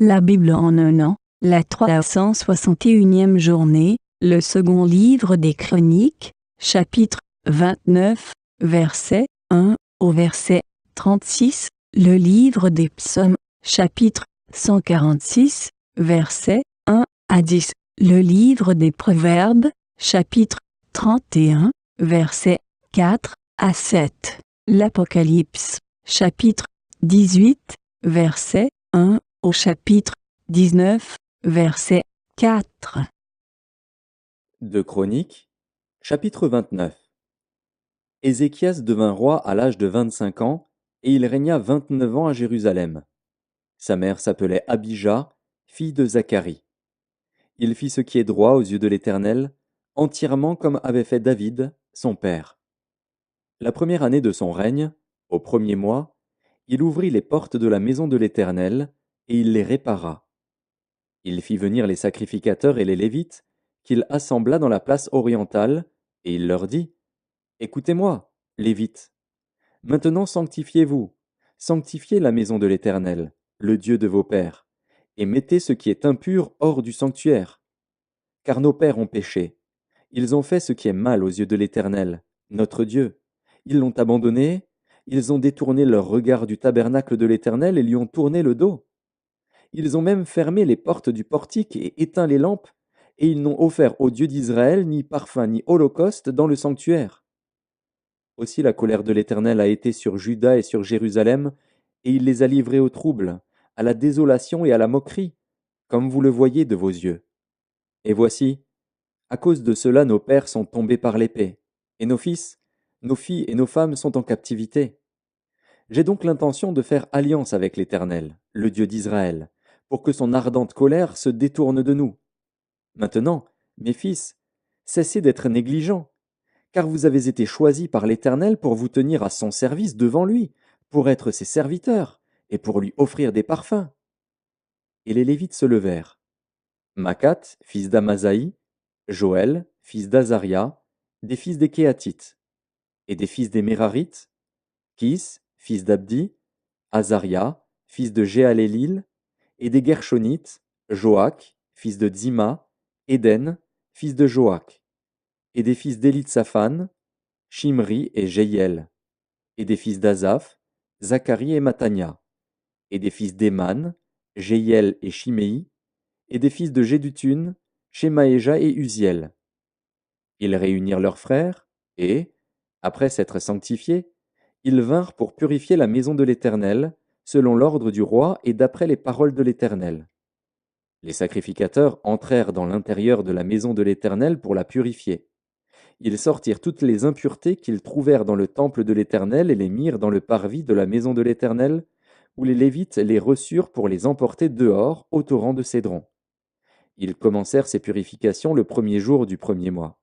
La Bible en un an, la 361e journée, le second livre des Chroniques, chapitre 29, verset 1 au verset 36, le livre des Psaumes, chapitre 146, verset 1 à 10, le livre des Proverbes, chapitre 31, verset 4 à 7, l'Apocalypse, chapitre 18, verset 1 au chapitre 19, verset 4. De Chroniques, chapitre 29. Ézéchias devint roi à l'âge de 25 ans, et il régna 29 ans à Jérusalem. Sa mère s'appelait Abijah, fille de Zacharie. Il fit ce qui est droit aux yeux de l'Éternel, entièrement comme avait fait David, son père. La première année de son règne, au premier mois, il ouvrit les portes de la maison de l'Éternel, et il les répara. Il fit venir les sacrificateurs et les Lévites, qu'il assembla dans la place orientale, et il leur dit: Écoutez-moi, Lévites. Maintenant sanctifiez-vous, sanctifiez la maison de l'Éternel, le Dieu de vos pères, et mettez ce qui est impur hors du sanctuaire. Car nos pères ont péché. Ils ont fait ce qui est mal aux yeux de l'Éternel, notre Dieu. Ils l'ont abandonné, ils ont détourné leur regard du tabernacle de l'Éternel et lui ont tourné le dos. Ils ont même fermé les portes du portique et éteint les lampes, et ils n'ont offert au Dieu d'Israël ni parfum ni holocauste dans le sanctuaire. Aussi la colère de l'Éternel a été sur Juda et sur Jérusalem, et il les a livrés au trouble, à la désolation et à la moquerie, comme vous le voyez de vos yeux. Et voici, à cause de cela nos pères sont tombés par l'épée, et nos fils, nos filles et nos femmes sont en captivité. J'ai donc l'intention de faire alliance avec l'Éternel, le Dieu d'Israël, pour que son ardente colère se détourne de nous. Maintenant, mes fils, cessez d'être négligents, car vous avez été choisis par l'Éternel pour vous tenir à son service devant lui, pour être ses serviteurs, et pour lui offrir des parfums. Et les Lévites se levèrent. Macat, fils d'Amasaï, Joël, fils d'Azaria, des fils des Kéatites, et des fils des Mérarites, Kis, fils d'Abdi, Azaria, fils de Jéhalélil, et des Gershonites, Joach, fils de Dzima, Éden, fils de Joach, et des fils d'Élitsaphan, Shimri et Jéhiel, et des fils d'Azaph, Zacharie et Mathania, et des fils d'Éman, Jéhiel et Shimei, et des fils de Jéduthun, Shemaéja et Uziel. Ils réunirent leurs frères, et, après s'être sanctifiés, ils vinrent pour purifier la maison de l'Éternel, selon l'ordre du roi et d'après les paroles de l'Éternel. Les sacrificateurs entrèrent dans l'intérieur de la maison de l'Éternel pour la purifier. Ils sortirent toutes les impuretés qu'ils trouvèrent dans le temple de l'Éternel et les mirent dans le parvis de la maison de l'Éternel, où les Lévites les reçurent pour les emporter dehors au torrent de Cédron. Ils commencèrent ces purifications le premier jour du premier mois.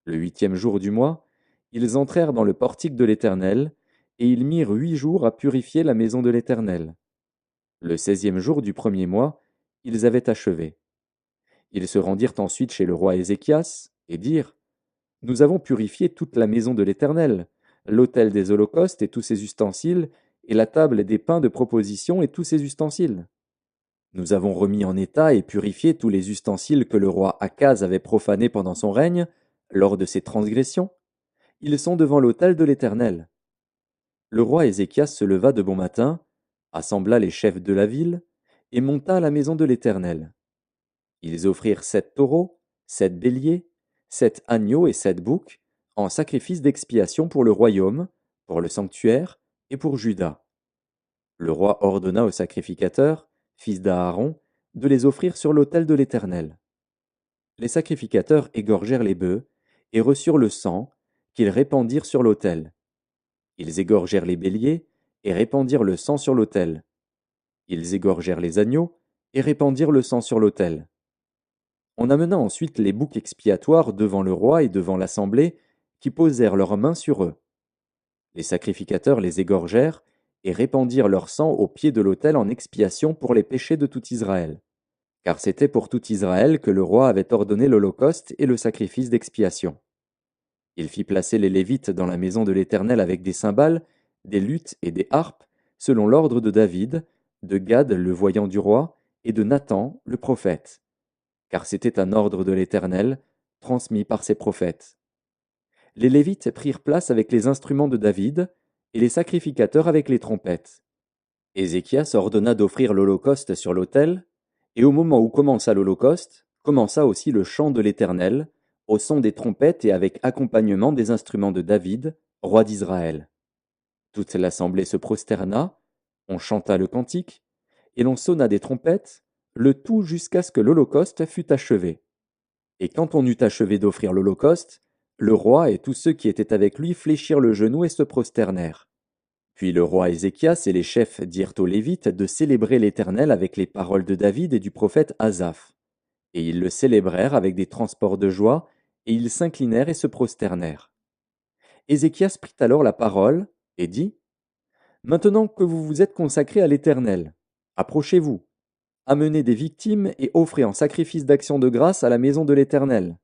Le 8e jour du mois, ils entrèrent dans le portique de l'Éternel, et ils mirent 8 jours à purifier la maison de l'Éternel. Le 16e jour du premier mois, ils avaient achevé. Ils se rendirent ensuite chez le roi Ézéchias, et dirent: Nous avons purifié toute la maison de l'Éternel, l'autel des holocaustes et tous ses ustensiles, et la table des pains de proposition et tous ses ustensiles. Nous avons remis en état et purifié tous les ustensiles que le roi Akaz avait profanés pendant son règne, lors de ses transgressions. Ils sont devant l'autel de l'Éternel. Le roi Ézéchias se leva de bon matin, assembla les chefs de la ville, et monta à la maison de l'Éternel. Ils offrirent 7 taureaux, 7 béliers, 7 agneaux et 7 boucs, en sacrifice d'expiation pour le royaume, pour le sanctuaire et pour Juda. Le roi ordonna aux sacrificateurs, fils d'Aaron, de les offrir sur l'autel de l'Éternel. Les sacrificateurs égorgèrent les bœufs, et reçurent le sang, qu'ils répandirent sur l'autel. Ils égorgèrent les béliers, et répandirent le sang sur l'autel. Ils égorgèrent les agneaux, et répandirent le sang sur l'autel. On amena ensuite les boucs expiatoires devant le roi et devant l'assemblée, qui posèrent leurs mains sur eux. Les sacrificateurs les égorgèrent, et répandirent leur sang au pied de l'autel en expiation pour les péchés de tout Israël. Car c'était pour tout Israël que le roi avait ordonné l'holocauste et le sacrifice d'expiation. Il fit placer les Lévites dans la maison de l'Éternel avec des cymbales, des luths et des harpes, selon l'ordre de David, de Gad le voyant du roi, et de Nathan, le prophète, car c'était un ordre de l'Éternel, transmis par ses prophètes. Les Lévites prirent place avec les instruments de David, et les sacrificateurs avec les trompettes. Ézéchias ordonna d'offrir l'holocauste sur l'autel, et au moment où commença l'holocauste, commença aussi le chant de l'Éternel, au son des trompettes et avec accompagnement des instruments de David, roi d'Israël. Toute l'assemblée se prosterna, on chanta le cantique, et l'on sonna des trompettes, le tout jusqu'à ce que l'holocauste fût achevé. Et quand on eut achevé d'offrir l'holocauste, le roi et tous ceux qui étaient avec lui fléchirent le genou et se prosternèrent. Puis le roi Ézéchias et les chefs dirent aux Lévites de célébrer l'Éternel avec les paroles de David et du prophète Asaph. Et ils le célébrèrent avec des transports de joie, et ils s'inclinèrent et se prosternèrent. Ézéchias prit alors la parole et dit : Maintenant que vous vous êtes consacrés à l'Éternel, approchez-vous, amenez des victimes et offrez en sacrifice d'action de grâce à la maison de l'Éternel.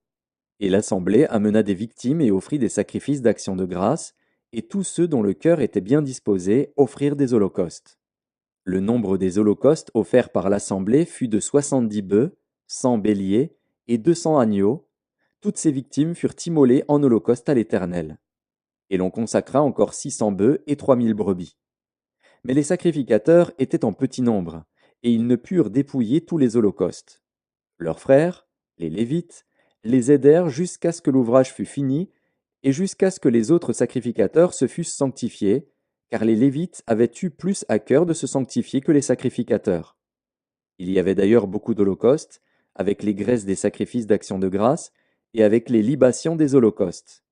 Et l'assemblée amena des victimes et offrit des sacrifices d'action de grâce, et tous ceux dont le cœur était bien disposé offrirent des holocaustes. Le nombre des holocaustes offerts par l'assemblée fut de 70 bœufs, 100 béliers et 200 agneaux. Toutes ces victimes furent immolées en holocauste à l'Éternel. Et l'on consacra encore 600 bœufs et 3000 brebis. Mais les sacrificateurs étaient en petit nombre, et ils ne purent dépouiller tous les holocaustes. Leurs frères, les Lévites, les aidèrent jusqu'à ce que l'ouvrage fût fini, et jusqu'à ce que les autres sacrificateurs se fussent sanctifiés, car les Lévites avaient eu plus à cœur de se sanctifier que les sacrificateurs. Il y avait d'ailleurs beaucoup d'holocaustes, avec les graisses des sacrifices d'action de grâce, et avec les libations des holocaustes.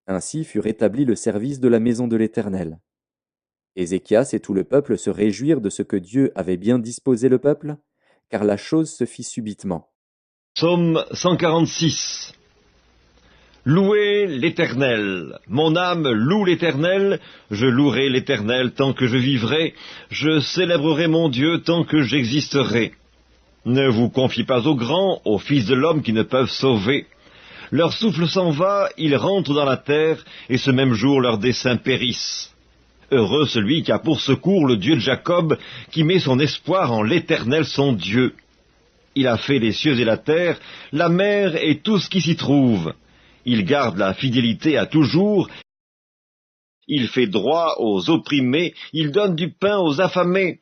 Ainsi fut rétabli le service de la maison de l'Éternel. Ézéchias et tout le peuple se réjouirent de ce que Dieu avait bien disposé le peuple, car la chose se fit subitement. Psaume 146. Louez l'Éternel. Mon âme loue l'Éternel. Je louerai l'Éternel tant que je vivrai. Je célébrerai mon Dieu tant que j'existerai. Ne vous confiez pas aux grands, aux fils de l'homme qui ne peuvent sauver. Leur souffle s'en va, ils rentrent dans la terre, et ce même jour leurs desseins périssent. Heureux celui qui a pour secours le Dieu de Jacob, qui met son espoir en l'Éternel son Dieu. Il a fait les cieux et la terre, la mer et tout ce qui s'y trouve. Il garde la fidélité à toujours. Il fait droit aux opprimés, il donne du pain aux affamés.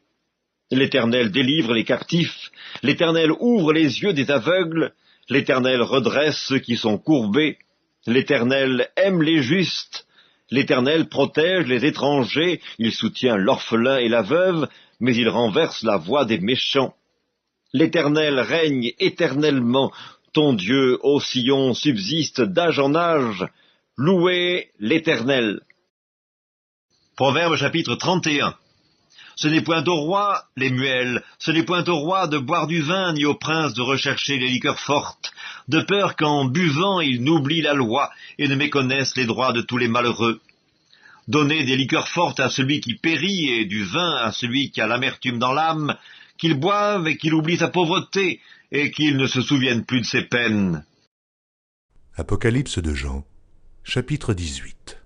L'Éternel délivre les captifs, l'Éternel ouvre les yeux des aveugles, l'Éternel redresse ceux qui sont courbés, l'Éternel aime les justes, l'Éternel protège les étrangers, il soutient l'orphelin et la veuve, mais il renverse la voie des méchants. L'Éternel règne éternellement, ton Dieu, ô Sion, subsiste d'âge en âge. Louez l'Éternel. Proverbe chapitre 31. Ce n'est point au roi, Lemuel, ce n'est point au roi de boire du vin, ni au prince de rechercher les liqueurs fortes, de peur qu'en buvant ils n'oublient la loi et ne méconnaissent les droits de tous les malheureux. Donnez des liqueurs fortes à celui qui périt et du vin à celui qui a l'amertume dans l'âme, qu'il boive et qu'il oublie sa pauvreté et qu'il ne se souvienne plus de ses peines. Apocalypse de Jean, chapitre 18.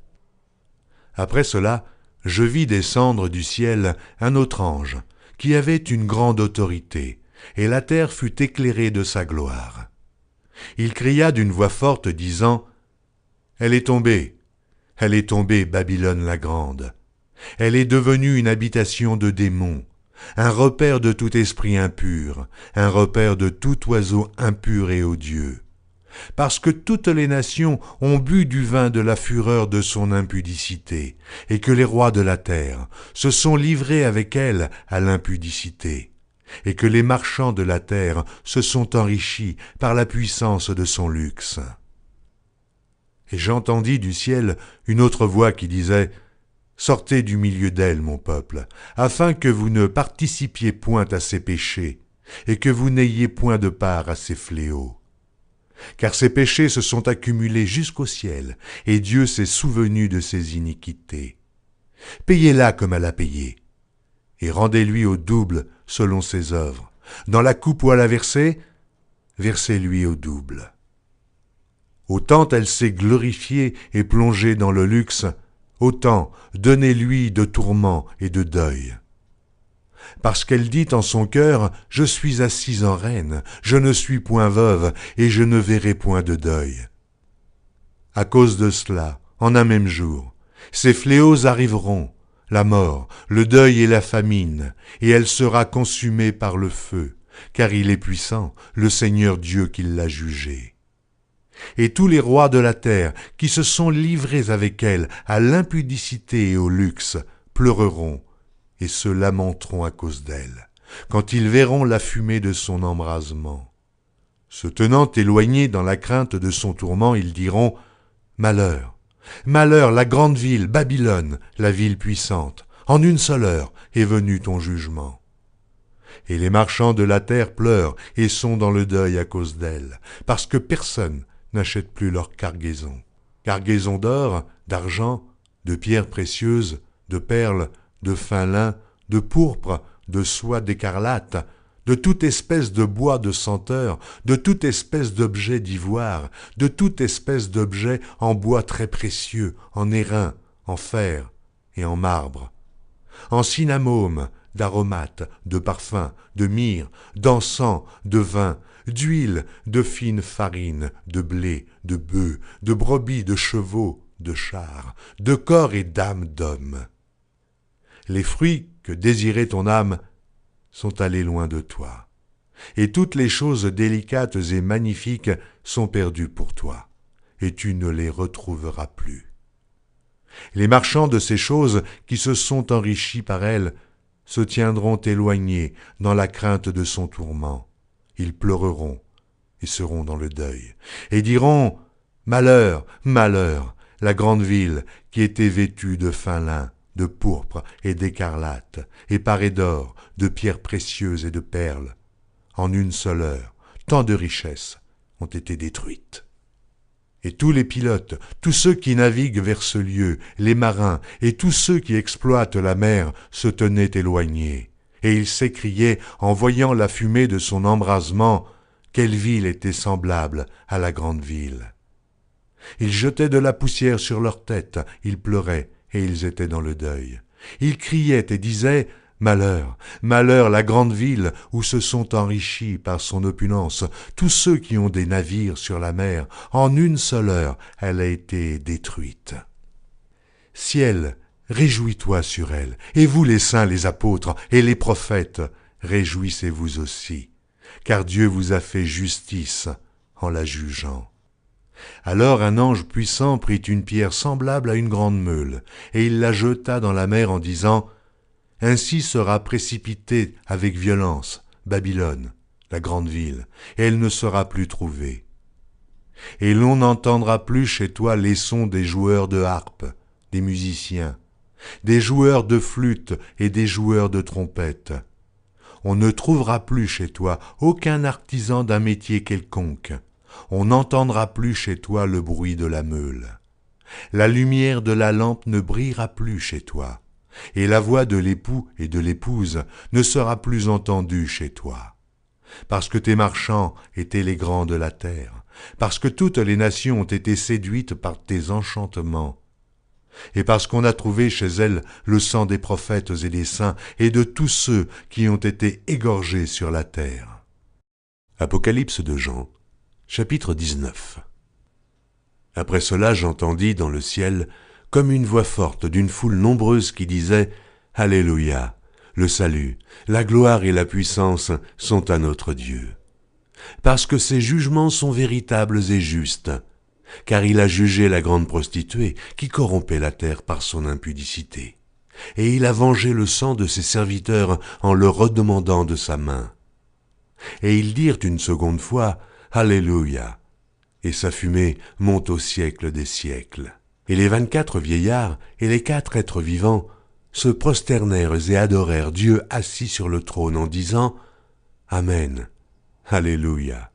Après cela, je vis descendre du ciel un autre ange, qui avait une grande autorité, et la terre fut éclairée de sa gloire. Il cria d'une voix forte, disant : Elle est tombée, Babylone la grande. Elle est devenue une habitation de démons, un repère de tout esprit impur, un repère de tout oiseau impur et odieux. Parce que toutes les nations ont bu du vin de la fureur de son impudicité, et que les rois de la terre se sont livrés avec elle à l'impudicité, et que les marchands de la terre se sont enrichis par la puissance de son luxe. Et j'entendis du ciel une autre voix qui disait : Sortez du milieu d'elle, mon peuple, afin que vous ne participiez point à ses péchés, et que vous n'ayez point de part à ses fléaux. Car ses péchés se sont accumulés jusqu'au ciel, et Dieu s'est souvenu de ses iniquités. Payez-la comme elle a payé, et rendez-lui au double selon ses œuvres. Dans la coupe où elle a versé, versez-lui au double. Autant elle s'est glorifiée et plongée dans le luxe, autant donnez-lui de tourments et de deuil. parce qu'elle dit en son cœur, « Je suis assise en reine, je ne suis point veuve, et je ne verrai point de deuil. » À cause de cela, en un même jour, ces fléaux arriveront, la mort, le deuil et la famine, et elle sera consumée par le feu, car il est puissant, le Seigneur Dieu qui l'a jugé. Et tous les rois de la terre qui se sont livrés avec elle à l'impudicité et au luxe pleureront et se lamenteront à cause d'elle, quand ils verront la fumée de son embrasement. Se tenant éloignés dans la crainte de son tourment, ils diront « Malheur, malheur, la grande ville, Babylone, la ville puissante, en une seule heure est venu ton jugement. » Et les marchands de la terre pleurent et sont dans le deuil à cause d'elle, parce que personne n'achète plus leur cargaison. Cargaison d'or, d'argent, de pierres précieuses, de perles, de fin lin, de pourpre, de soie d'écarlate, de toute espèce de bois de senteur, de toute espèce d'objet d'ivoire, de toute espèce d'objet en bois très précieux, en airain, en fer et en marbre, en cinnamome, d'aromates, de parfums, de myrrhe, d'encens, de vin, d'huile, de fine farine, de blé, de bœufs, de brebis, de chevaux, de chars, de corps et d'âmes d'hommes. Les fruits que désirait ton âme sont allés loin de toi, et toutes les choses délicates et magnifiques sont perdues pour toi, et tu ne les retrouveras plus. Les marchands de ces choses qui se sont enrichis par elles se tiendront éloignés dans la crainte de son tourment. Ils pleureront et seront dans le deuil, et diront « Malheur, malheur, la grande ville qui était vêtue de fin lin, de pourpre et d'écarlate, et parée d'or, de pierres précieuses et de perles. En une seule heure, tant de richesses ont été détruites. » Et tous les pilotes, tous ceux qui naviguent vers ce lieu, les marins et tous ceux qui exploitent la mer se tenaient éloignés. Et ils s'écriaient, en voyant la fumée de son embrasement, quelle ville était semblable à la grande ville. Ils jetaient de la poussière sur leurs têtes, ils pleuraient, et ils étaient dans le deuil. Ils criaient et disaient « Malheur, malheur, la grande ville où se sont enrichis par son opulence tous ceux qui ont des navires sur la mer, en une seule heure elle a été détruite. » Ciel, réjouis-toi sur elle, et vous les saints, les apôtres et les prophètes, réjouissez-vous aussi, car Dieu vous a fait justice en la jugeant. Alors un ange puissant prit une pierre semblable à une grande meule, et il la jeta dans la mer en disant « Ainsi sera précipitée avec violence Babylone, la grande ville, et elle ne sera plus trouvée. Et l'on n'entendra plus chez toi les sons des joueurs de harpe, des musiciens, des joueurs de flûte et des joueurs de trompette. On ne trouvera plus chez toi aucun artisan d'un métier quelconque. On n'entendra plus chez toi le bruit de la meule. La lumière de la lampe ne brillera plus chez toi, et la voix de l'époux et de l'épouse ne sera plus entendue chez toi. Parce que tes marchands étaient les grands de la terre, parce que toutes les nations ont été séduites par tes enchantements, et parce qu'on a trouvé chez elles le sang des prophètes et des saints et de tous ceux qui ont été égorgés sur la terre. Apocalypse de Jean, chapitre 19. Après cela, j'entendis dans le ciel comme une voix forte d'une foule nombreuse qui disait « Alléluia, le salut, la gloire et la puissance sont à notre Dieu. Parce que ses jugements sont véritables et justes, car il a jugé la grande prostituée qui corrompait la terre par son impudicité. Et il a vengé le sang de ses serviteurs en le redemandant de sa main. Et ils dirent une seconde fois « Alléluia !» Et sa fumée monte au siècle des siècles. Et les 24 vieillards et les 4 êtres vivants se prosternèrent et adorèrent Dieu assis sur le trône en disant « Amen, Alléluia !»